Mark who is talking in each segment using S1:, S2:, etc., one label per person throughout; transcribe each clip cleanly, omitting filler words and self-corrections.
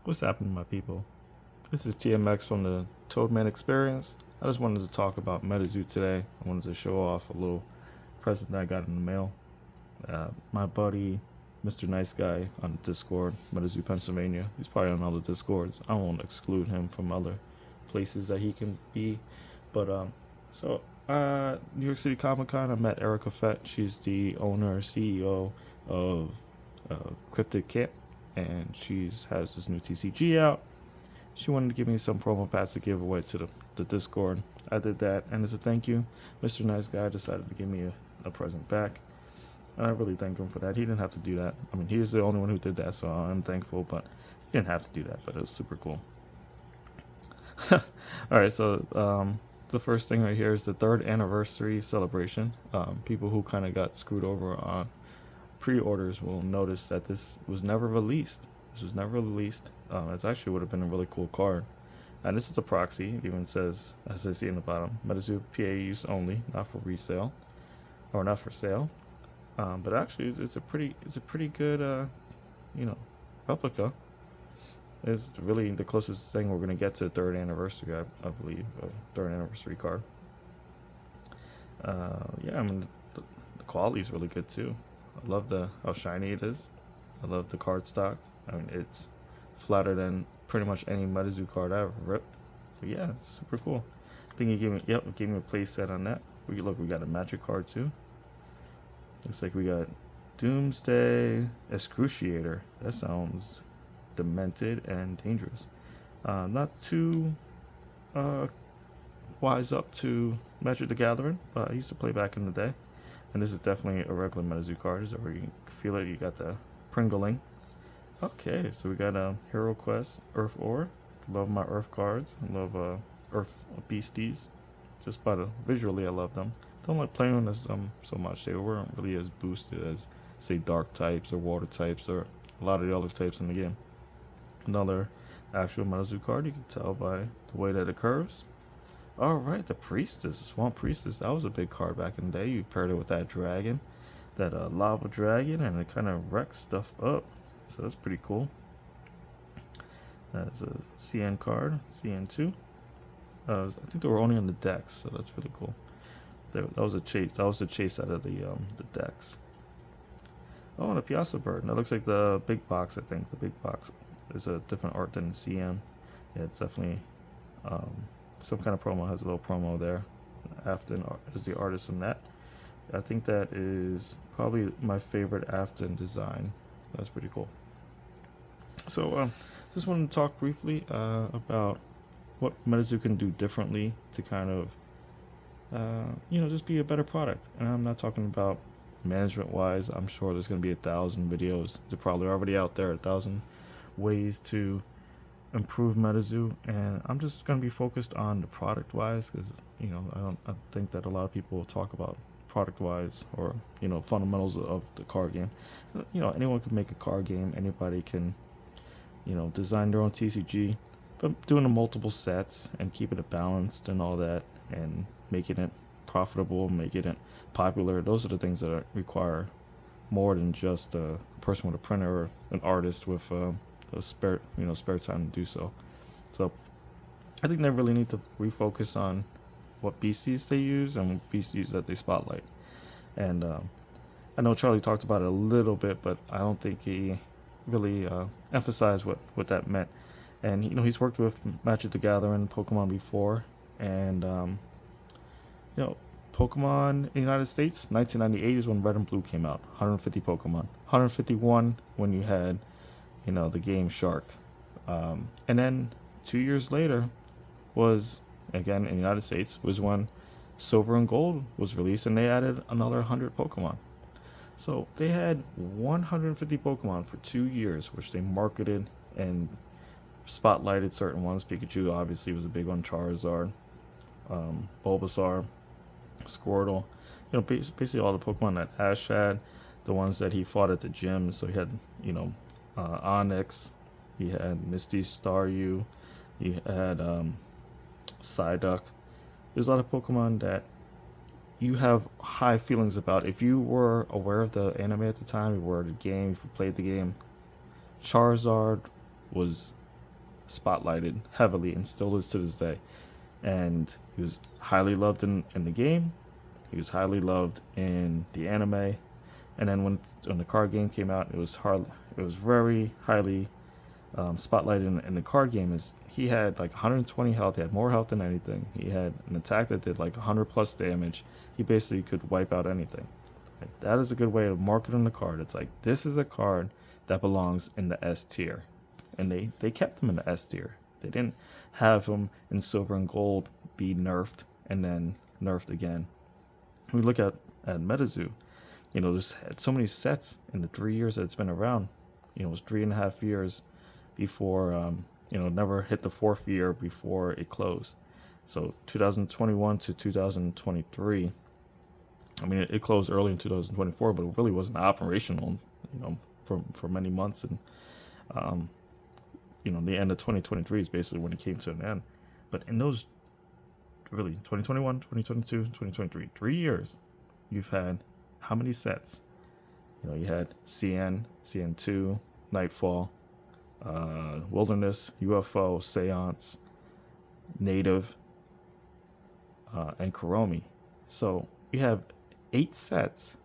S1: What's happening, my people? This is TMX from the Toadman Experience. I just wanted to talk about MetaZoo today. I wanted to show off a little present that I got in the mail. My buddy, Mr. Nice Guy on Discord, MetaZoo Pennsylvania. He's probably on other Discords. I won't exclude him from other places that he can be. But New York City Comic Con, I met Erica Fett. She's the owner, CEO of Cryptic Camp, and she's has this new TCG out. She wanted to give me some promo packs to give away to the Discord. I did that, and as a thank you, Mr. Nice Guy decided to give me a present back. And I really thank him for that. He didn't have to do that. I mean, he was the only one who did that, so I'm thankful, but he didn't have to do that, but it was super cool. Alright, so the first thing right here is the 3rd anniversary celebration. People who kind of got screwed over on pre-orders will notice that this was never released. It actually would have been a really cool card. And this is a proxy. It even says, as I see in the bottom, MetaZoo PA use only, not for resale or not for sale. But actually, it's a pretty good, replica. It's really the closest thing we're gonna get to 3rd anniversary, I believe, 3rd anniversary card. Yeah, I mean the quality is really good too. I love how shiny it is. I love the card stock. I mean, it's flatter than pretty much any MetaZoo card I ever ripped. But yeah, it's super cool. I think it gave me a play set on that. We got a magic card too. Looks like we got Doomsday Excruciator. That sounds demented and dangerous. Not too wise up to Magic the Gathering, but I used to play back in the day. And this is definitely a regular MetaZoo card. Is where you can feel it. You got the Pringling. Okay, so we got a Hero Quest Earth Ore. Love my Earth cards. I love Earth Beasties. Just visually, I love them. Don't like playing with them so much. They weren't really as boosted as, say, Dark types or Water types or a lot of the other types in the game. Another actual MetaZoo card. You can tell by the way that it curves. All right, the Priestess, Swamp Priestess. That was a big card back in the day. You paired it with that dragon, that lava dragon, and it kind of wrecks stuff up. So that's pretty cool. That's a CN card, CN2. I think they were only on the decks, so that's really cool. That was a chase. That was the chase out of the decks. Oh, and a Piazza Bird. That looks like the big box. I think the big box is a different art than the CN. Yeah, it's definitely some kind of promo. Has a little promo there. Afton is the artist in that. I think that is probably my favorite Afton design. That's pretty cool. So, just wanted to talk briefly about what MetaZoo can do differently to kind of, just be a better product. And I'm not talking about management-wise. I'm sure there's going to be 1,000 videos. They're probably already out there, 1,000 ways to improve MetaZoo. And I'm just going to be focused on the product-wise because, I think that a lot of people talk about product-wise or, fundamentals of the card game. Anyone can make a card game. Anybody can, design their own TCG. But doing the multiple sets and keeping it balanced and all that and making it profitable, making it popular, those are the things that require more than just a person with a printer or an artist with a spare time to do so. So I think they really need to refocus on what BCs they use and what BCs that they spotlight. And I know Charlie talked about it a little bit, but I don't think he really emphasized what that meant. And he's worked with Magic the Gathering, Pokemon before, and Pokemon in the United States, 1998 is when Red and Blue came out. 150 Pokemon, 151 when you had, the game Shark, and then 2 years later was again in the United States was when Silver and Gold was released, and they added another 100 Pokemon. So they had 150 Pokemon for 2 years, which they marketed and spotlighted certain ones. Pikachu obviously was a big one. Charizard, Bulbasaur, Squirtle. Basically all the Pokemon that Ash had, the ones that he fought at the gym. So he had, Onyx, he had Misty Staryu, he had Psyduck. There's a lot of Pokemon that you have high feelings about. If you were aware of the anime at the time, you were the game, if you played the game, Charizard was spotlighted heavily and still is to this day. And he was highly loved in the game. He was highly loved in the anime. And then when the card game came out, it was very highly spotlighted in the card game. Is he had like 120 health. He had more health than anything. He had an attack that did like 100 plus damage. He basically could wipe out anything. Like, that is a good way of marketing the card. It's like, this is a card that belongs in the S tier. And they kept him in the S tier. They didn't have him in silver and gold be nerfed and then nerfed again. We look at MetaZoo. There's had so many sets in the 3 years that it's been around. It was 3.5 years before, never hit the 4th year before it closed. So 2021 to 2023. I mean, it closed early in 2024, but it really wasn't operational, for many months. And, the end of 2023 is basically when it came to an end. But in those, really, 2021, 2022, 2023, 3 years, you've had how many sets? You had CN, CN2, Nightfall, Wilderness, UFO, Seance, Native, and Kuromi. So you have 8 sets,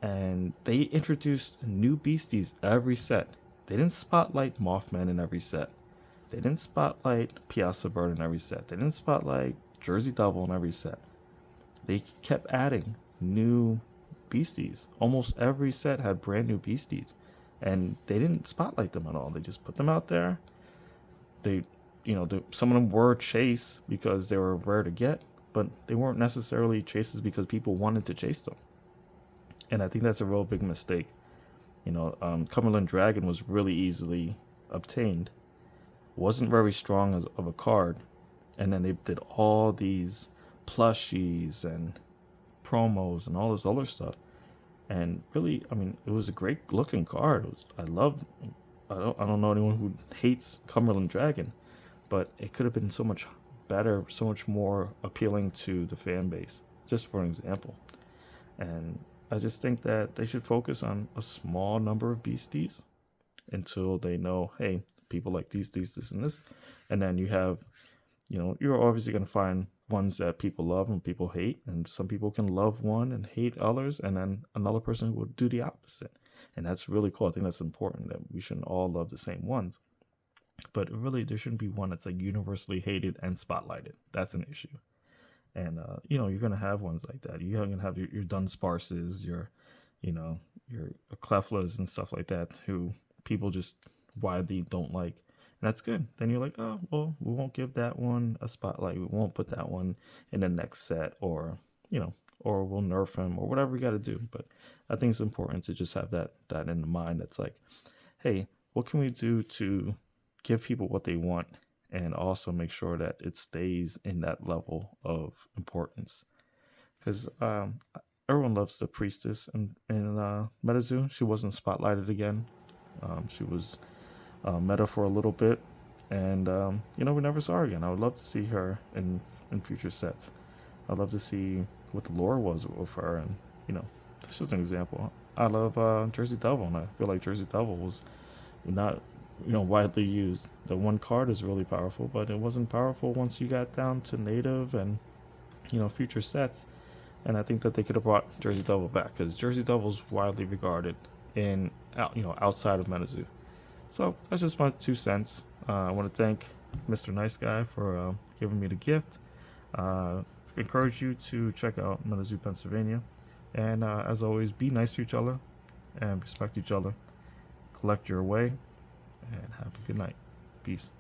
S1: and they introduced new beasties every set. They didn't spotlight Mothman in every set. They didn't spotlight Piazza Bird in every set. They didn't spotlight Jersey Devil in every set. They kept adding new beasties. Almost every set had brand new beasties, and they didn't spotlight them at all. They just put them out there. Some of them were chase because they were rare to get, but they weren't necessarily chases because people wanted to chase them. And I think that's a real big mistake. Cumberland Dragon was really easily obtained. Wasn't very strong of a card. And then they did all these plushies and promos and all this other stuff. And really, I mean, it was a great looking card. I don't know anyone who hates Cumberland Dragon, but it could have been so much better, so much more appealing to the fan base, just for an example. And I just think that they should focus on a small number of beasties until they know, hey, people like these, this, and this. And then you have, you're obviously going to find ones that people love and people hate. And some people can love one and hate others. And then another person will do the opposite. And that's really cool. I think that's important, that we shouldn't all love the same ones. But really, there shouldn't be one that's like universally hated and spotlighted. That's an issue. And, you're going to have ones like that. You're going to have your Dunsparces, your Cleflas and stuff like that, who people just widely don't like. And that's good. Then you're like, oh, well, we won't give that one a spotlight. We won't put that one in the next set, or we'll nerf him, or whatever we got to do. But I think it's important to just have that in the mind. That's like, hey, what can we do to give people what they want, and also make sure that it stays in that level of importance? Because everyone loves the priestess in MetaZoo. She wasn't spotlighted again. She was meta for a little bit, and we never saw her again. I would love to see her in future sets. I'd love to see what the lore was with her, and that's just an example. I love Jersey Devil, and I feel like Jersey Devil was not widely used. The one card is really powerful, but it wasn't powerful once you got down to native and future sets. And I think that they could have brought Jersey Devil back, because Jersey Devil is widely regarded in outside of MetaZoo. So that's just my 2 cents. I want to thank Mr. Nice Guy for giving me the gift. Encourage you to check out MetaZoo Pennsylvania, and as always, be nice to each other and respect each other. Collect your way, and have a good night. Peace.